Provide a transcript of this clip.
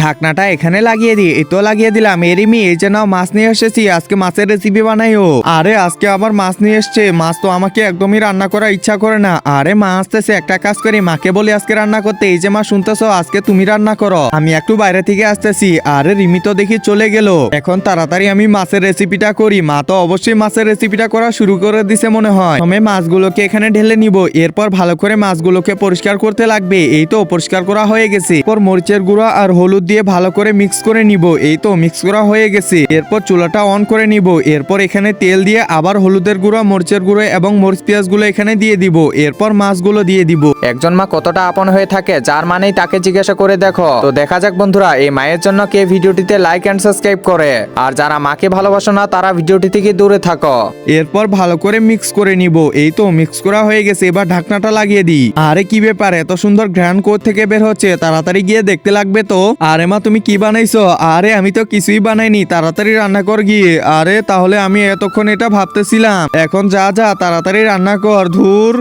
ঢাকনাটা এখানে লাগিয়ে দিই। এই তো লাগিয়ে দিলাম। এরিমি, এই যে নাও মাছ নিয়ে এসেছি, আজকে মাছের রেসিপি বানাইও। আরে আজকে আবার মাছ নিয়ে এসছে। মাছ তো আমাকে একদমই রান্না করার ইচ্ছা করে না। আরে মা আসতেছে, একটা কাজ করি, মাকে বলি আজকে রান্না করতে। এই যে মা শুনতেছো, আজকে তুমি রান্না করো, আমি একটু বাইরে থেকে আসতেছি। আরে রিমি তো দেখি চলে গেল। এখন তাড়াতাড়ি আমি মাছের রেসিপিটা করি। মা তো অবশ্যই মাছের রেসিপিটা করা শুরু করে দিছে মনে হয়। প্রথমে মাছগুলোকে এখানে ঢেলে নিব, এরপর ভালো করে মাছগুলোকে পরিষ্কার করতে লাগবে। এই তো পরিষ্কার করা হয়ে গেছে। এরপর মরিচের গুঁড়া আর হলুদ দিয়ে ভালো করে মিক্স করে নিব। এই তো মিক্স করা হয়ে গেছে। এরপর চুলাটা অন করে নিব। এরপর এখানে তেল দিয়ে আবার হলুদের গুঁড়া, মরিচের গুঁড়ো এবং মরিচ পেঁয়াজ গুলো এখানে দিয়ে দিব। এরপর মাছগুলো দিয়ে দিব। একজন মা কতটা আপন হয়ে থাকে, যার মানেই তাকে জিজ্ঞাসা করে দেখো। তো দেখা যাক বন্ধুরা, এই মায়ের জন্য কে ভিডিওটিতে লাইক এন্ড সাবস্ক্রাইব করে। আর যারা মাকে ভালোবাসো না, তারা ভিডিওটি থেকে দূরে থাকো। এরপর ভালো করে মিক্স করে নিব। এই তো মিক্স করা হয়ে গেছে। এবার ঢাকনাটা লাগিয়ে দিই। আরে কি ব্যাপার, এত সুন্দর ঘ্রাণ কোথা থেকে বের হচ্ছে? তাড়াতাড়ি গিয়ে দেখতে লাগবে তো। আরে মা, তুমি কি বানাইছো? আরে আমি তো কিছুই বানাইনি, তাড়াতাড়ি রান্না কর গিয়ে। আরে তাহলে আমি এতক্ষণ এটা ভাবতেছিলাম। এখন যা যা তাড়াতাড়ি রান্না কর। ধুর।